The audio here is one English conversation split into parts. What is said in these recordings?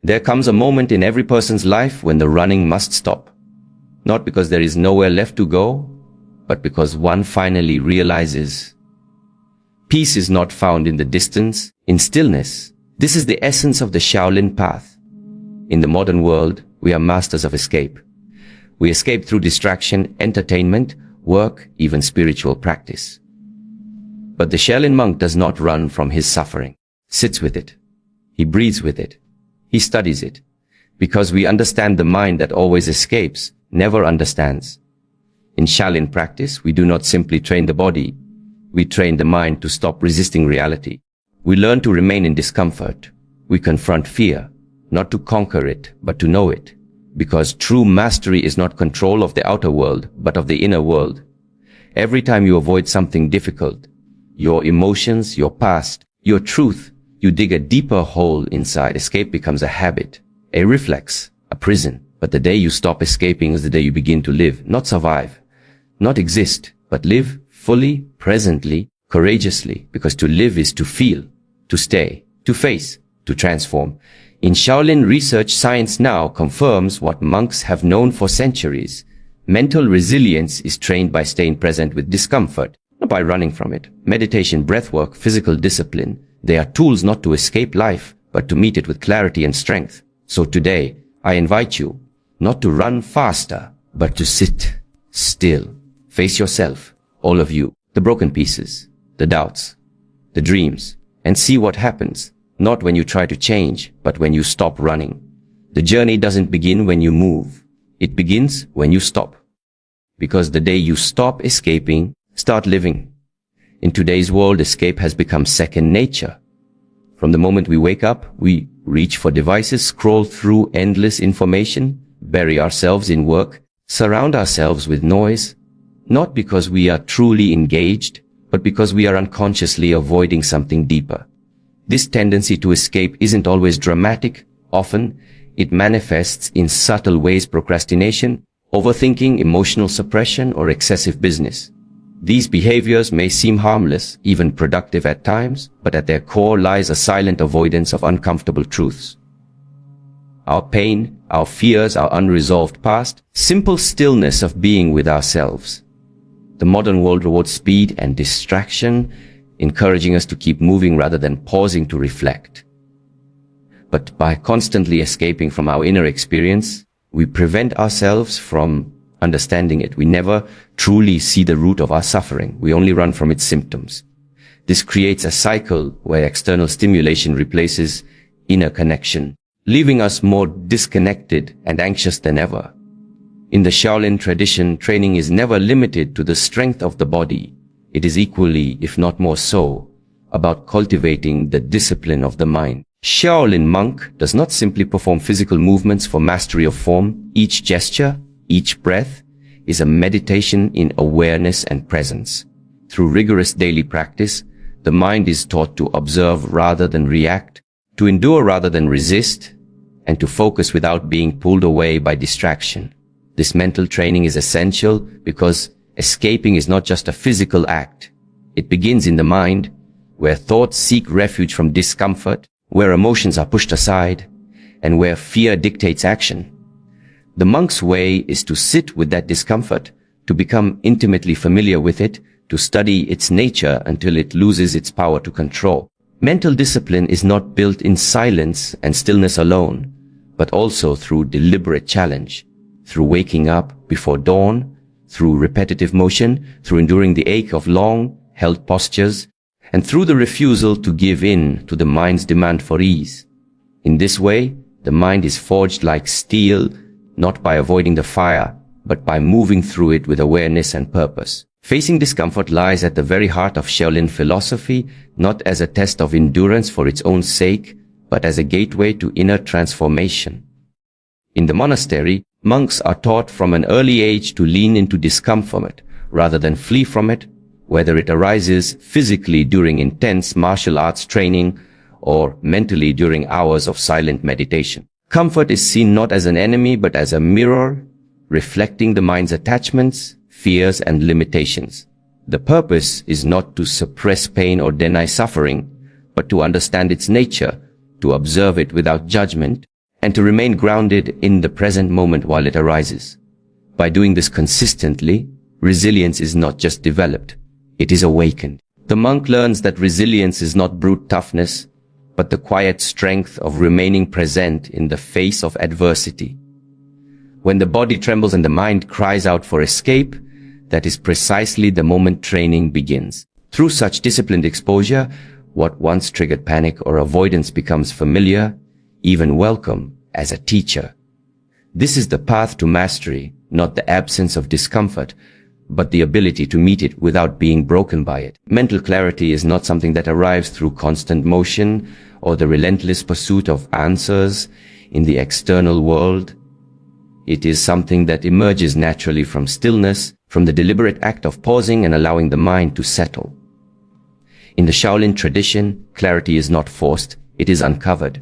There comes a moment in every person's life when the running must stop. Not because there is nowhere left to go, but because one finally realizes peace is not found in the distance, in stillness. This is the essence of the Shaolin path. In the modern world, we are masters of escape. We escape through distraction, entertainment, work, even spiritual practice. But the Shaolin monk does not run from his suffering, sits with it. He breathes with it. He studies it. Because we understand the mind that always escapes, never understands. In Shaolin practice, we do not simply train the body. We train the mind to stop resisting reality. We learn to remain in discomfort. We confront fear, not to conquer it, but to know it. Because true mastery is not control of the outer world, but of the inner world. Every time you avoid something difficult, your emotions, your past, your truth, you dig a deeper hole inside. Escape becomes a habit, a reflex, a prison. But the day you stop escaping is the day you begin to live, not survive, not exist, but live fully, presently, courageously. Because to live is to feel, to stay, to face, to transform. In Shaolin research, science now confirms what monks have known for centuries. Mental resilience is trained by staying present with discomfort, not by running from it. Meditation, breathwork, physical discipline, they are tools not to escape life, but to meet it with clarity and strength. So today, I invite you not to run faster, but to sit still. Face yourself, all of you, the broken pieces, the doubts, the dreams, and see what happens. Not when you try to change, but when you stop running. The journey doesn't begin when you move. It begins when you stop. Because the day you stop escaping, start living. In today's world, escape has become second nature. From the moment we wake up, we reach for devices, scroll through endless information, bury ourselves in work, surround ourselves with noise, not because we are truly engaged, but because we are unconsciously avoiding something deeper. This tendency to escape isn't always dramatic. Often, it manifests in subtle ways: procrastination, overthinking, emotional suppression, or excessive business. These behaviors may seem harmless, even productive at times, but at their core lies a silent avoidance of uncomfortable truths. Our pain, our fears, our unresolved past, simple stillness of being with ourselves. The modern world rewards speed and distraction, encouraging us to keep moving rather than pausing to reflect. But by constantly escaping from our inner experience, we prevent ourselves from understanding it. We never truly see the root of our suffering. We only run from its symptoms. This creates a cycle where external stimulation replaces inner connection, leaving us more disconnected and anxious than ever. In the Shaolin tradition, training is never limited to the strength of the body. It is equally, if not more so, about cultivating the discipline of the mind. Shaolin monk does not simply perform physical movements for mastery of form. Each gesture, each breath, is a meditation in awareness and presence. Through rigorous daily practice, the mind is taught to observe rather than react, to endure rather than resist, and to focus without being pulled away by distraction. This mental training is essential because escaping is not just a physical act. It begins in the mind, where thoughts seek refuge from discomfort, where emotions are pushed aside, and where fear dictates action. The monk's way is to sit with that discomfort, to become intimately familiar with it, to study its nature until it loses its power to control. Mental discipline is not built in silence and stillness alone, but also through deliberate challenge, through waking up before dawn, through repetitive motion, through enduring the ache of long-held postures, and through the refusal to give in to the mind's demand for ease. In this way, the mind is forged like steel, not by avoiding the fire, but by moving through it with awareness and purpose. Facing discomfort lies at the very heart of Shaolin philosophy, not as a test of endurance for its own sake, but as a gateway to inner transformation. In the monastery, monks are taught from an early age to lean into discomfort rather than flee from it, whether it arises physically during intense martial arts training or mentally during hours of silent meditation. Comfort is seen not as an enemy but as a mirror, reflecting the mind's attachments, fears, and limitations. The purpose is not to suppress pain or deny suffering, but to understand its nature, to observe it without judgment, and to remain grounded in the present moment while it arises. By doing this consistently, resilience is not just developed, it is awakened. The monk learns that resilience is not brute toughness, but the quiet strength of remaining present in the face of adversity. When the body trembles and the mind cries out for escape, that is precisely the moment training begins. Through such disciplined exposure, what once triggered panic or avoidance becomes familiar, even welcome, as a teacher. This is the path to mastery, not the absence of discomfort, but the ability to meet it without being broken by it. Mental clarity is not something that arrives through constant motion or the relentless pursuit of answers in the external world. It is something that emerges naturally from stillness, from the deliberate act of pausing and allowing the mind to settle. In the Shaolin tradition, clarity is not forced, it is uncovered.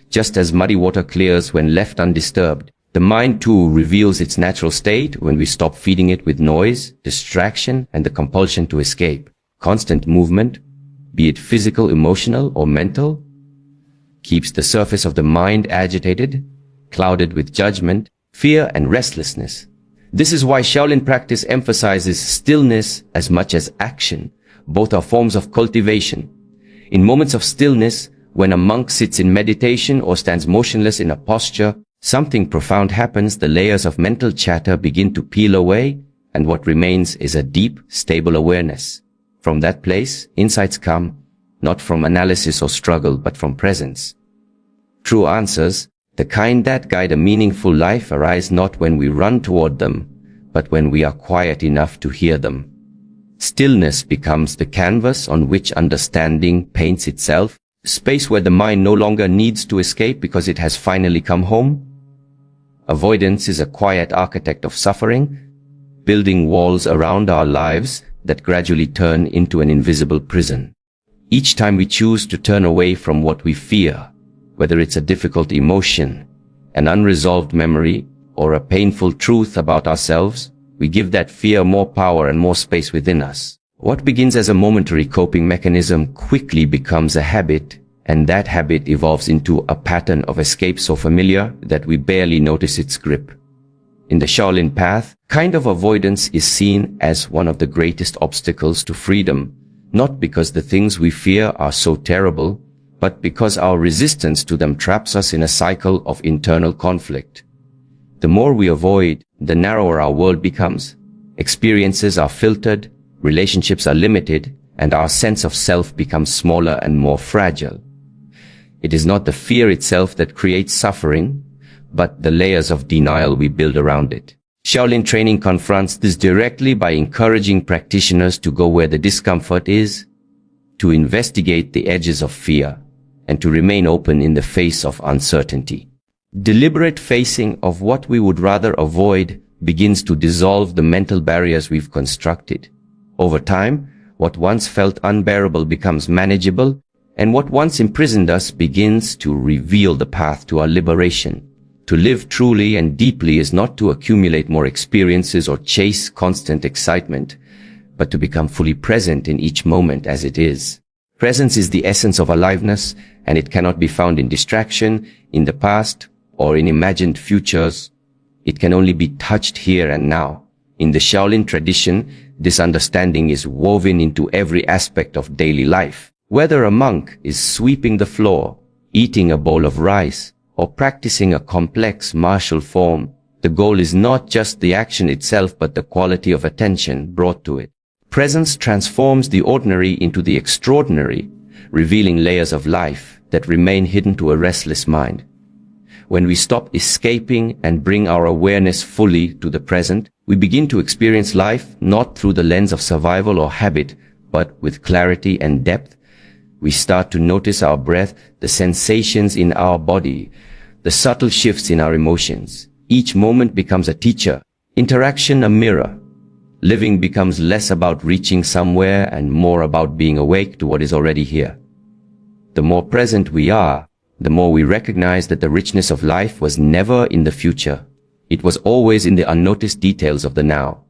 Just as muddy water clears when left undisturbed, the mind too reveals its natural state when we stop feeding it with noise, distraction, and the compulsion to escape. Constant movement, be it physical, emotional, or mental, keeps the surface of the mind agitated, clouded with judgment, fear, and restlessness. This is why Shaolin practice emphasizes stillness as much as action. Both are forms of cultivation. In moments of stillness, when a monk sits in meditation or stands motionless in a posture, something profound happens. The layers of mental chatter begin to peel away, and what remains is a deep, stable awareness. From that place, insights come, not from analysis or struggle, but from presence. True answers, the kind that guide a meaningful life, arise not when we run toward them, but when we are quiet enough to hear them. Stillness becomes the canvas on which understanding paints itself, a space where the mind no longer needs to escape because it has finally come home. Avoidance is a quiet architect of suffering, building walls around our lives that gradually turn into an invisible prison. Each time we choose to turn away from what we fear, whether it's a difficult emotion, an unresolved memory, or a painful truth about ourselves, we give that fear more power and more space within us. What begins as a momentary coping mechanism quickly becomes a habit, and that habit evolves into a pattern of escape so familiar that we barely notice its grip. In the Shaolin path, kind of avoidance is seen as one of the greatest obstacles to freedom, not because the things we fear are so terrible, but because our resistance to them traps us in a cycle of internal conflict. The more we avoid, the narrower our world becomes. Experiences are filtered, relationships are limited, and our sense of self becomes smaller and more fragile. It is not the fear itself that creates suffering, but the layers of denial we build around it. Shaolin training confronts this directly by encouraging practitioners to go where the discomfort is, to investigate the edges of fear, and to remain open in the face of uncertainty. Deliberate facing of what we would rather avoid begins to dissolve the mental barriers we've constructed. Over time, what once felt unbearable becomes manageable, and what once imprisoned us begins to reveal the path to our liberation. To live truly and deeply is not to accumulate more experiences or chase constant excitement, but to become fully present in each moment as it is. Presence is the essence of aliveness, and it cannot be found in distraction, in the past, or in imagined futures. It can only be touched here and now. In the Shaolin tradition, this understanding is woven into every aspect of daily life. Whether a monk is sweeping the floor, eating a bowl of rice, or practicing a complex martial form, the goal is not just the action itself, but the quality of attention brought to it. Presence transforms the ordinary into the extraordinary, revealing layers of life that remain hidden to a restless mind. When we stop escaping and bring our awareness fully to the present, we begin to experience life not through the lens of survival or habit, but with clarity and depth. We start to notice our breath, the sensations in our body, the subtle shifts in our emotions. Each moment becomes a teacher, interaction a mirror. Living becomes less about reaching somewhere and more about being awake to what is already here. The more present we are, the more we recognize that the richness of life was never in the future. It was always in the unnoticed details of the now.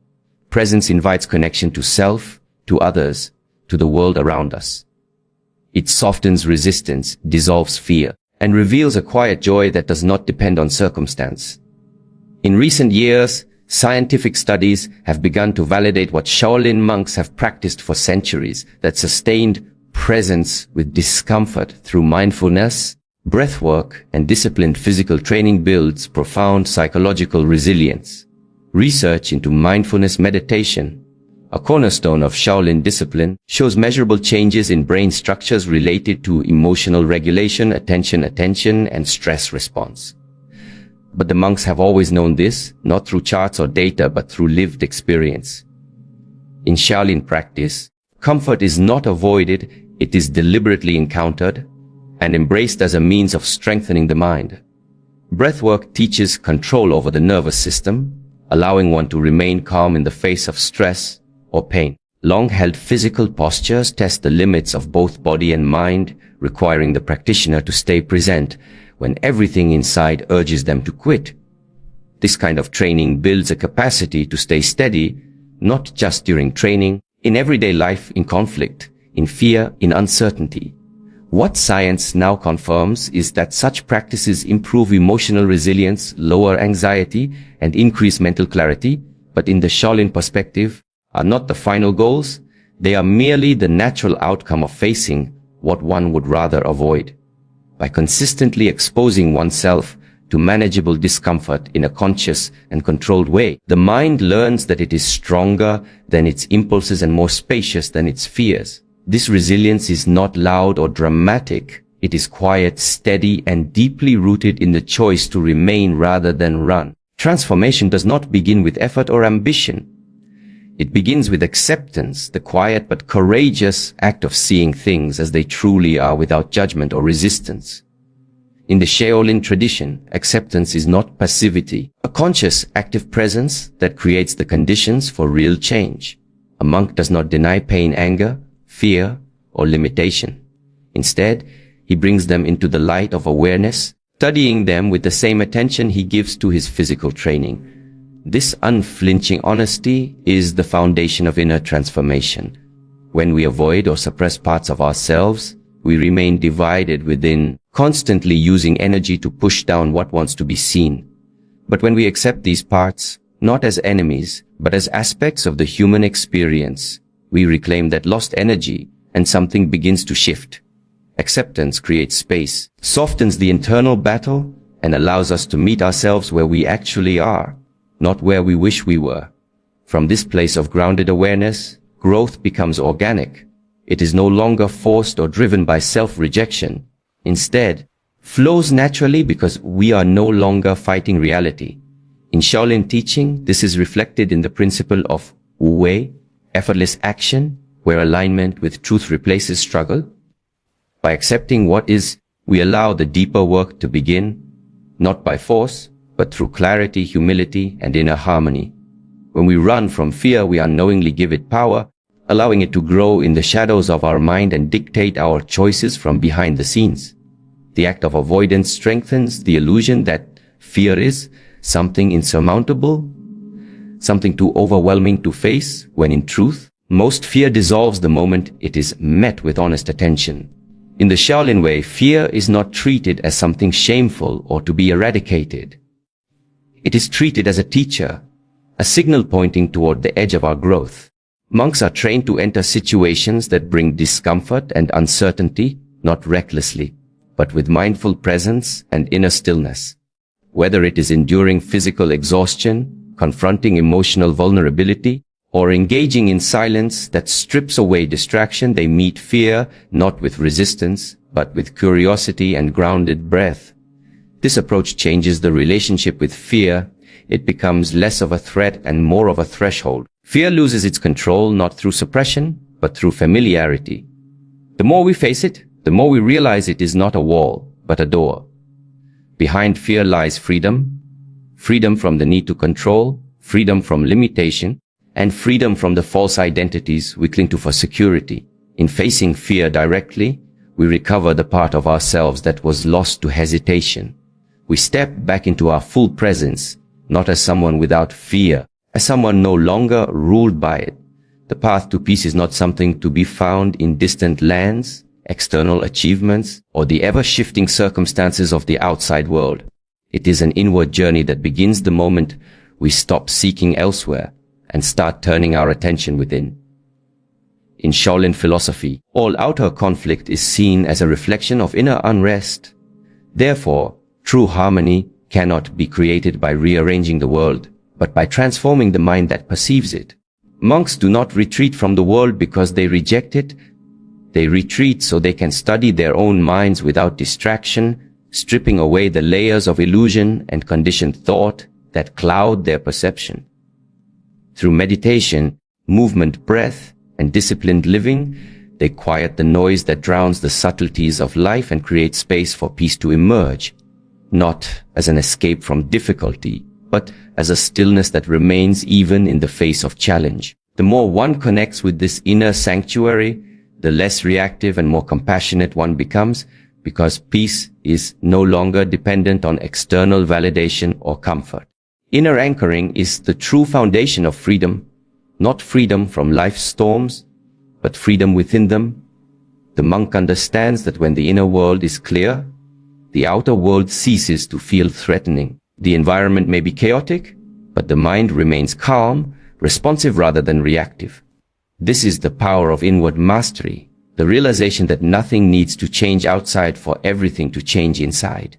Presence invites connection to self, to others, to the world around us. It softens resistance, dissolves fear, and reveals a quiet joy that does not depend on circumstance. In recent years, scientific studies have begun to validate what Shaolin monks have practiced for centuries, that sustained presence with discomfort through mindfulness, breathwork, and disciplined physical training builds profound psychological resilience. Research into mindfulness meditation, a cornerstone of Shaolin discipline, shows measurable changes in brain structures related to emotional regulation, attention, and stress response. But the monks have always known this, not through charts or data, but through lived experience. In Shaolin practice, comfort is not avoided, it is deliberately encountered and embraced as a means of strengthening the mind. Breathwork teaches control over the nervous system, allowing one to remain calm in the face of stress or pain. Long-held physical postures test the limits of both body and mind, requiring the practitioner to stay present when everything inside urges them to quit. This kind of training builds a capacity to stay steady, not just during training, in everyday life, in conflict, in fear, in uncertainty. What science now confirms is that such practices improve emotional resilience, lower anxiety, and increase mental clarity, but in the Shaolin perspective, are not the final goals. They are merely the natural outcome of facing what one would rather avoid. By consistently exposing oneself to manageable discomfort in a conscious and controlled way, the mind learns that it is stronger than its impulses and more spacious than its fears. This resilience is not loud or dramatic. It is quiet, steady, and deeply rooted in the choice to remain rather than run. Transformation does not begin with effort or ambition. It begins with acceptance, the quiet but courageous act of seeing things as they truly are without judgment or resistance. In the Shaolin tradition, acceptance is not passivity, a conscious, active presence that creates the conditions for real change. A monk does not deny pain, anger, fear, or limitation. Instead, he brings them into the light of awareness, studying them with the same attention he gives to his physical training. This unflinching honesty is the foundation of inner transformation. When we avoid or suppress parts of ourselves, we remain divided within, constantly using energy to push down what wants to be seen. But when we accept these parts, not as enemies, but as aspects of the human experience, we reclaim that lost energy and something begins to shift. Acceptance creates space, softens the internal battle, and allows us to meet ourselves where we actually are, not where we wish we were. From this place of grounded awareness, growth becomes organic. It is no longer forced or driven by self-rejection. Instead, flows naturally because we are no longer fighting reality. In Shaolin teaching, this is reflected in the principle of Wu Wei, effortless action, where alignment with truth replaces struggle. By accepting what is, we allow the deeper work to begin, not by force, but through clarity, humility, and inner harmony. When we run from fear, we unknowingly give it power, allowing it to grow in the shadows of our mind and dictate our choices from behind the scenes. The act of avoidance strengthens the illusion that fear is something insurmountable, something too overwhelming to face, when in truth, most fear dissolves the moment it is met with honest attention. In the Shaolin way, fear is not treated as something shameful or to be eradicated. It is treated as a teacher, a signal pointing toward the edge of our growth. Monks are trained to enter situations that bring discomfort and uncertainty, not recklessly, but with mindful presence and inner stillness. Whether it is enduring physical exhaustion, confronting emotional vulnerability, or engaging in silence that strips away distraction, they meet fear not with resistance, but with curiosity and grounded breath. This approach changes the relationship with fear. It becomes less of a threat and more of a threshold. Fear loses its control not through suppression, but through familiarity. The more we face it, the more we realize it is not a wall, but a door. Behind fear lies freedom, freedom from the need to control, freedom from limitation, and freedom from the false identities we cling to for security. In facing fear directly, we recover the part of ourselves that was lost to hesitation. We step back into our full presence, not as someone without fear, as someone no longer ruled by it. The path to peace is not something to be found in distant lands. external achievements, or the ever-shifting circumstances of the outside world. It is an inward journey that begins the moment we stop seeking elsewhere and start turning our attention within. In Shaolin philosophy, all outer conflict is seen as a reflection of inner unrest. Therefore, true harmony cannot be created by rearranging the world, but by transforming the mind that perceives it. Monks do not retreat from the world because they reject it. They retreat so they can study their own minds without distraction, stripping away the layers of illusion and conditioned thought that cloud their perception. Through meditation, movement, breath, and disciplined living, they quiet the noise that drowns the subtleties of life and create space for peace to emerge, not as an escape from difficulty, but as a stillness that remains even in the face of challenge. The more one connects with this inner sanctuary, the less reactive and more compassionate one becomes, because peace is no longer dependent on external validation or comfort. Inner anchoring is the true foundation of freedom, not freedom from life's storms, but freedom within them. The monk understands that when the inner world is clear, the outer world ceases to feel threatening. The environment may be chaotic, but the mind remains calm, responsive rather than reactive. This is the power of inward mastery, the realization that nothing needs to change outside for everything to change inside.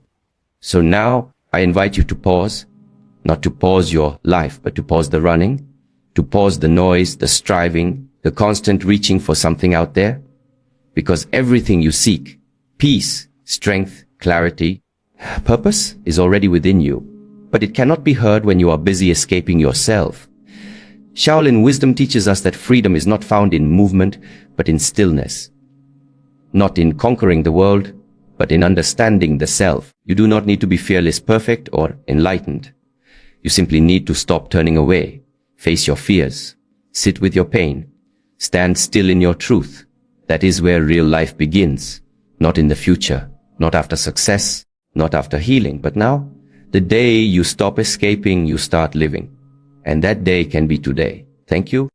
So now I invite you to pause, not to pause your life, but to pause the running, to pause the noise, the striving, the constant reaching for something out there. Because everything you seek, peace, strength, clarity, purpose is already within you, but it cannot be heard when you are busy escaping yourself. Shaolin wisdom teaches us that freedom is not found in movement, but in stillness. Not in conquering the world, but in understanding the self. You do not need to be fearless, perfect, or enlightened. You simply need to stop turning away, face your fears, sit with your pain, stand still in your truth. That is where real life begins, not in the future, not after success, not after healing, but now. The day you stop escaping, you start living. And that day can be today. Thank you.